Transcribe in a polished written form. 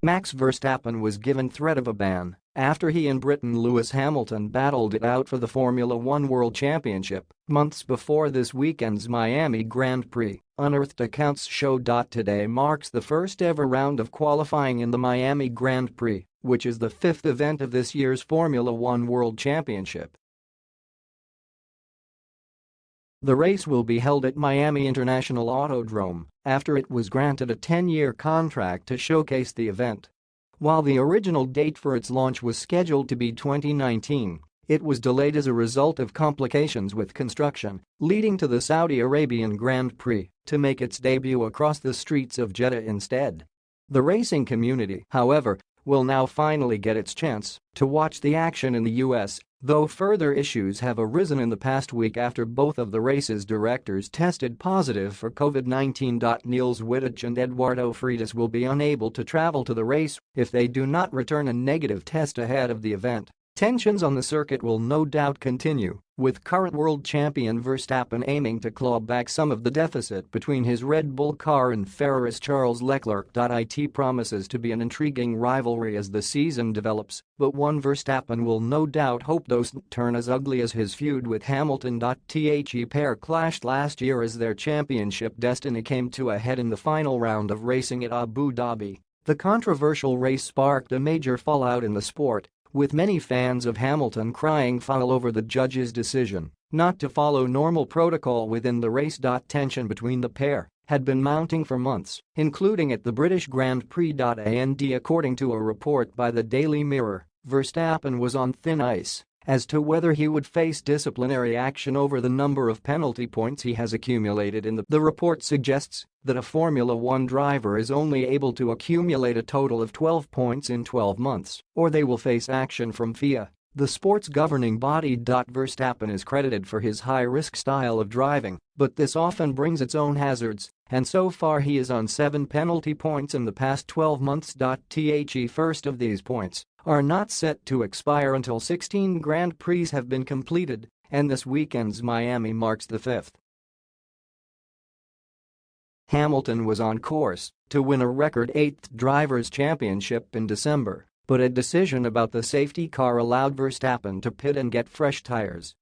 Max Verstappen was given threat of a ban after he and Briton Lewis Hamilton battled it out for the Formula One World Championship months before this weekend's Miami Grand Prix, unearthed accounts show. Today marks the first ever round of qualifying in the Miami Grand Prix, which is the fifth event of this year's Formula One World Championship. The race will be held at Miami International Autodrome after it was granted a 10-year contract to showcase the event. While the original date for its launch was scheduled to be 2019, it was delayed as a result of complications with construction, leading to the Saudi Arabian Grand Prix to make its debut across the streets of Jeddah instead. The racing community, however, will now finally get its chance to watch the action in the US, though further issues have arisen in the past week after both of the race's directors tested positive for COVID-19. Niels Wittich and Eduardo Freitas will be unable to travel to the race if they do not return a negative test ahead of the event. Tensions on the circuit will no doubt continue, with current world champion Verstappen aiming to claw back some of the deficit between his Red Bull car and Ferrari's Charles Leclerc. It promises to be an intriguing rivalry as the season develops, but one Verstappen will no doubt hope doesn't turn as ugly as his feud with Hamilton. The pair clashed last year as their championship destiny came to a head in the final round of racing at Abu Dhabi. The controversial race sparked a major fallout in the sport, with many fans of Hamilton crying foul over the judge's decision not to follow normal protocol within the race. Tension between the pair had been mounting for months, including at the British Grand Prix. According to a report by the Daily Mirror, Verstappen was on thin ice as to whether he would face disciplinary action over the number of penalty points he has accumulated in the report suggests that a Formula One driver is only able to accumulate a total of 12 points in 12 months, or they will face action from FIA, the sport's governing body. Verstappen is credited for his high-risk style of driving, but this often brings its own hazards, and so far he is on 7 penalty points in the past 12 months. The first of these points are not set to expire until 16 Grand Prix have been completed, and this weekend's Miami marks the fifth. Hamilton was on course to win a record 8th Drivers' Championship in December, but a decision about the safety car allowed Verstappen to pit and get fresh tires.